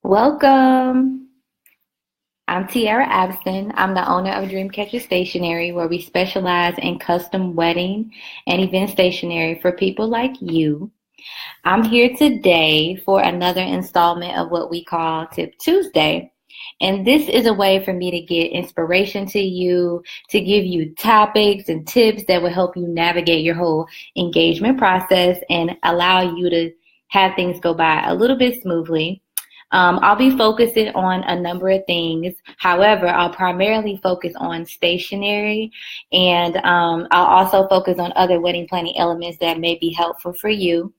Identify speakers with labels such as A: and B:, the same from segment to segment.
A: Welcome. I'm Tiara Abston. I'm the owner of Dreamcatcher Stationery, where we specialize in custom wedding and event stationery for people like you. I'm here today for another installment of what we call Tip Tuesday. And this is a way for me to get inspiration to you, to give you topics and tips that will help you navigate your whole engagement process and allow you to have things go by a little bit smoothly. I'll be focusing on a number of things. However, I'll primarily focus on stationery, and I'll also focus on other wedding planning elements that may be helpful for you.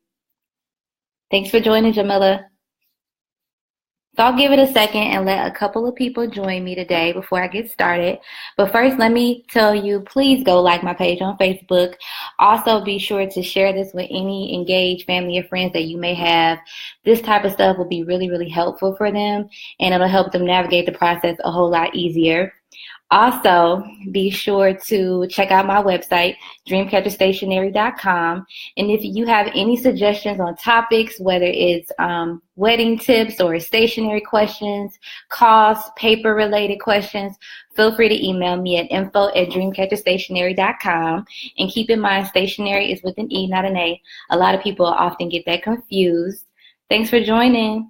A: Thanks for joining, Jamila. So I'll give it a second and let a couple of people join me today before I get started. But first, let me tell you, please go like my page on Facebook. Also, be sure to share this with any engaged family or friends that you may have. This type of stuff will be really, really helpful for them, and it'll help them navigate the process a whole lot easier. Also, be sure to check out my website, dreamcatcherstationery.com. And if you have any suggestions on topics, whether it's wedding tips or stationery questions, cost, paper-related questions, feel free to email me at info@dreamcatcherstationery.com. And keep in mind, stationery is with an E, not an A. A lot of people often get that confused. Thanks for joining.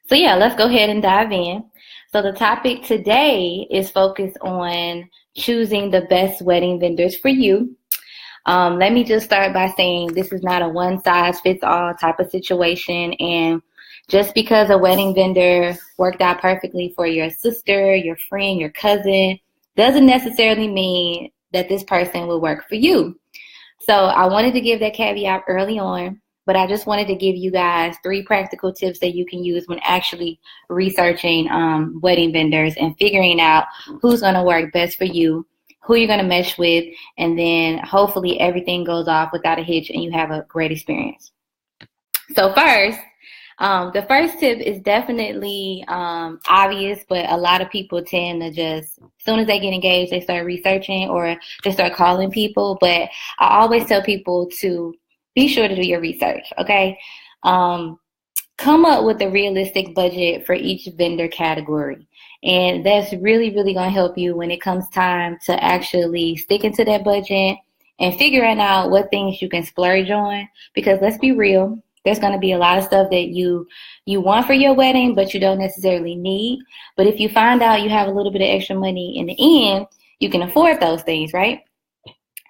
A: So yeah, let's go ahead and dive in. So the topic today is focused on choosing the best wedding vendors for you. Let me just start by saying this is not a one-size-fits-all type of situation. And just because a wedding vendor worked out perfectly for your sister, your friend, your cousin, doesn't necessarily mean that this person will work for you. So I wanted to give that caveat early on. But I just wanted to give you guys 3 practical tips that you can use when actually researching wedding vendors and figuring out who's going to work best for you, who you're going to mesh with, and then hopefully everything goes off without a hitch and you have a great experience. So first, the first tip is definitely obvious, but a lot of people tend to just, as soon as they get engaged, they start researching or they start calling people. But I always tell people to be sure to do your research, okay? Come up with a realistic budget for each vendor category. And that's really, really going to help you when it comes time to actually sticking to that budget and figuring out what things you can splurge on. Because let's be real, there's going to be a lot of stuff that you want for your wedding, but you don't necessarily need. But if you find out you have a little bit of extra money in the end, you can afford those things, right?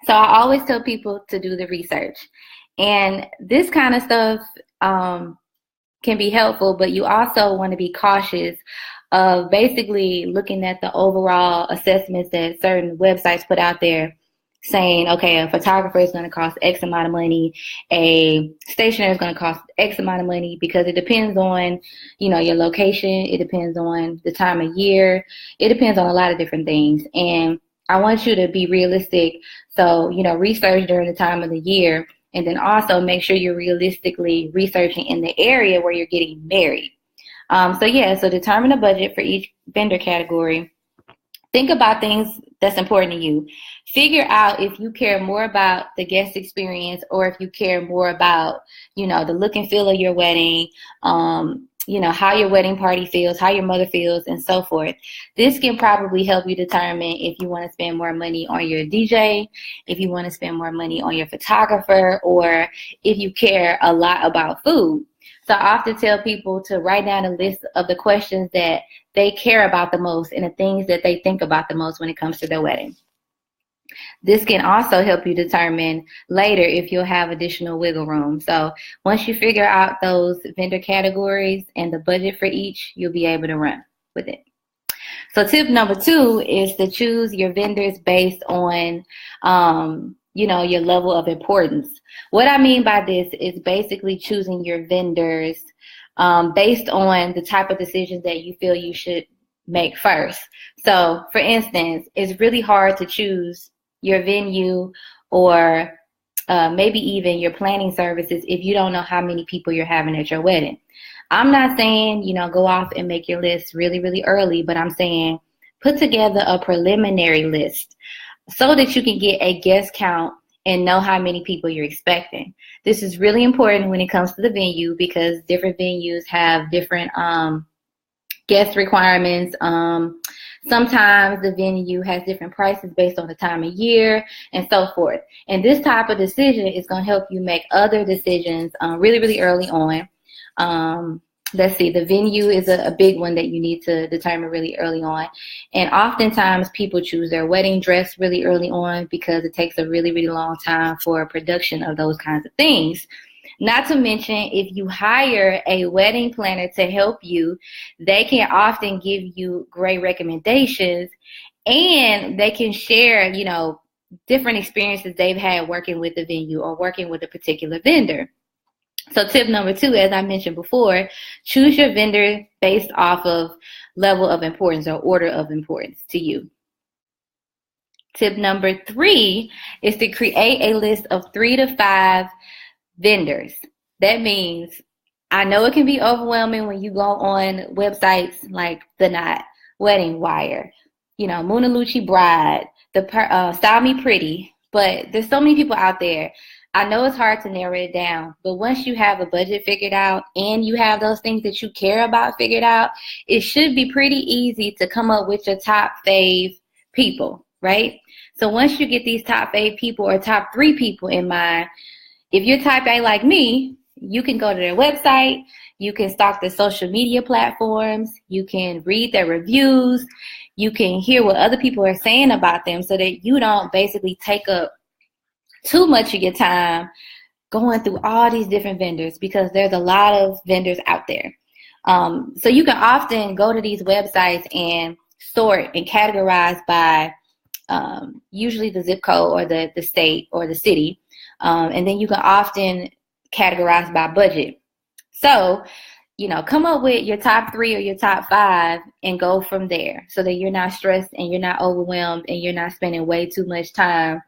A: So I always tell people to do the research. And this kind of stuff can be helpful, but you also want to be cautious of basically looking at the overall assessments that certain websites put out there saying, okay, a photographer is going to cost X amount of money, a stationer is going to cost X amount of money, because it depends on, your location. It depends on the time of year. It depends on a lot of different things. And I want you to be realistic. So, research during the time of the year. And then also make sure you're realistically researching in the area where you're getting married. So determine a budget for each vendor category. Think about things that's important to you. Figure out if you care more about the guest experience or if you care more about, the look and feel of your wedding, how your wedding party feels, how your mother feels, and so forth. This can probably help you determine if you want to spend more money on your DJ, if you want to spend more money on your photographer, or if you care a lot about food. So I often tell people to write down a list of the questions that they care about the most and the things that they think about the most when it comes to their wedding. This can also help you determine later if you'll have additional wiggle room. So once you figure out those vendor categories and the budget for each, you'll be able to run with it. So tip number 2 is to choose your vendors based on, your level of importance. What I mean by this is basically choosing your vendors based on the type of decisions that you feel you should make first. So for instance, it's really hard to choose your venue or maybe even your planning services if you don't know how many people you're having at your wedding. I'm not saying, go off and make your list really, really early, but I'm saying put together a preliminary list so that you can get a guest count and know how many people you're expecting. This is really important when it comes to the venue because different venues have different guest requirements. Sometimes the venue has different prices based on the time of year and so forth. And this type of decision is going to help you make other decisions really, really early on. Let's see, the venue is a big one that you need to determine really early on. And oftentimes people choose their wedding dress really early on because it takes a really, really long time for production of those kinds of things. Not to mention, if you hire a wedding planner to help you, they can often give you great recommendations and they can share, different experiences they've had working with the venue or working with a particular vendor. So tip number 2, as I mentioned before, choose your vendor based off of level of importance or order of importance to you. Tip number 3 is to create a list of 3 to 5 vendors. That means, I know it can be overwhelming when you go on websites like The Knot, Wedding Wire, Mona Lucci Bride, Style Me Pretty, but there's so many people out there. I know it's hard to narrow it down, but once you have a budget figured out and you have those things that you care about figured out, it should be pretty easy to come up with your top fave people, right? So once you get these top fave people or top 3 people in mind, if you're type A like me, you can go to their website, you can stalk the social media platforms, you can read their reviews, you can hear what other people are saying about them so that you don't basically take up too much of your time going through all these different vendors because there's a lot of vendors out there. So you can often go to these websites and sort and categorize by usually the zip code or the state or the city. And then you can often categorize by budget. So, come up with your top 3 or your top 5 and go from there so that you're not stressed and you're not overwhelmed and you're not spending way too much time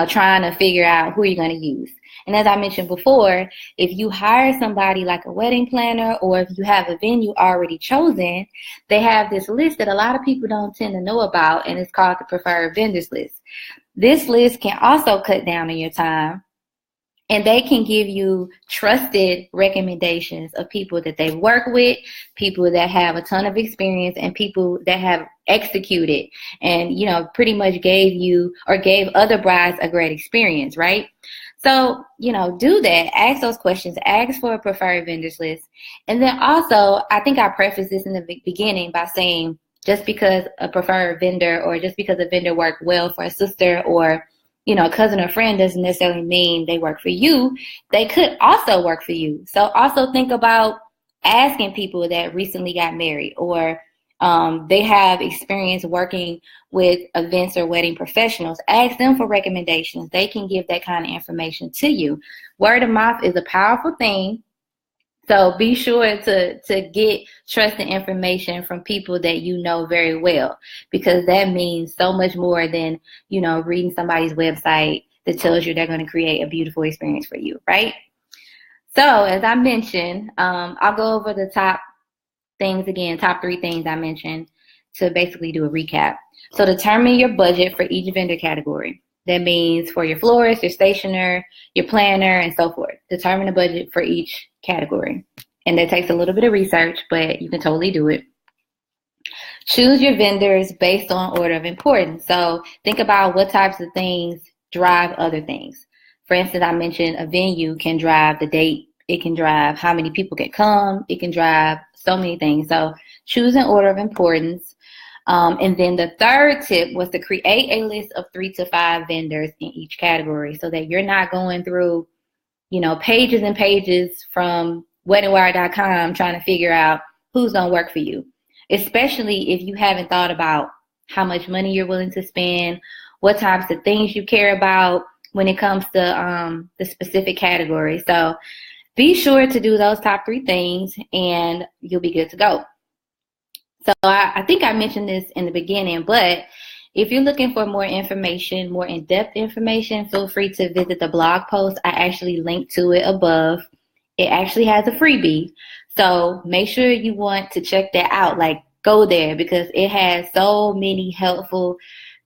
A: trying to figure out who you're going to use. And as I mentioned before, if you hire somebody like a wedding planner or if you have a venue already chosen, they have this list that a lot of people don't tend to know about, and it's called the preferred vendors list. This list can also cut down on your time, and they can give you trusted recommendations of people that they've worked with, people that have a ton of experience, and people that have executed and, pretty much gave other brides a great experience, right? So, do that. Ask those questions. Ask for a preferred vendors list. And then also, I think I prefaced this in the beginning by saying just because a preferred vendor or just because a vendor worked well for a sister or a cousin or friend doesn't necessarily mean they work for you. They could also work for you. So also think about asking people that recently got married or they have experience working with events or wedding professionals. Ask them for recommendations. They can give that kind of information to you. Word of mouth is a powerful thing. So be sure to get trusted information from people that you know very well, because that means so much more than, reading somebody's website that tells you they're going to create a beautiful experience for you, right? So as I mentioned, I'll go over the top things again, top 3 things I mentioned to basically do a recap. So determine your budget for each vendor category. That means for your florist, your stationer, your planner, and so forth. Determine a budget for each category. And that takes a little bit of research, but you can totally do it. Choose your vendors based on order of importance. So think about what types of things drive other things. For instance, I mentioned a venue can drive the date. It can drive how many people can come. It can drive so many things. So choose an order of importance. And then the third tip was to create a list of 3 to 5 vendors in each category so that you're not going through, pages and pages from weddingwire.com trying to figure out who's going to work for you, especially if you haven't thought about how much money you're willing to spend, what types of things you care about when it comes to the specific category. So be sure to do those top 3 things and you'll be good to go. So I think I mentioned this in the beginning, but if you're looking for more information, more in-depth information, feel free to visit the blog post. I actually linked to it above. It actually has a freebie. So make sure you want to check that out. Like, go there because it has so many helpful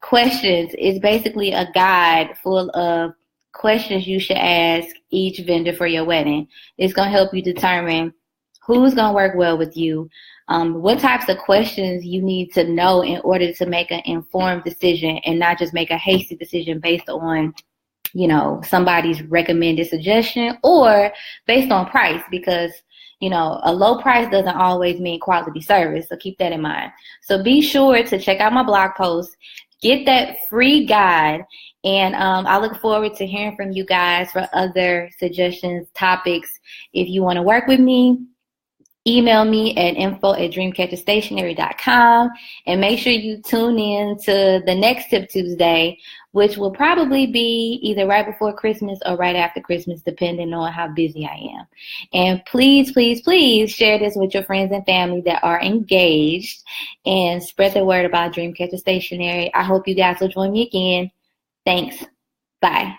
A: questions. It's basically a guide full of questions you should ask each vendor for your wedding. It's going to help you determine who's going to work well with you, what types of questions you need to know in order to make an informed decision and not just make a hasty decision based on, you know, somebody's recommended suggestion or based on price, because, you know, a low price doesn't always mean quality service. So keep that in mind. So be sure to check out my blog post, get that free guide, and I look forward to hearing from you guys for other suggestions, topics. If you want to work with me, email me at info@dreamcatcherstationery.com, and make sure you tune in to the next Tip Tuesday, which will probably be either right before Christmas or right after Christmas, depending on how busy I am. And please, please, please share this with your friends and family that are engaged and spread the word about Dreamcatcher Stationery. I hope you guys will join me again. Thanks. Bye.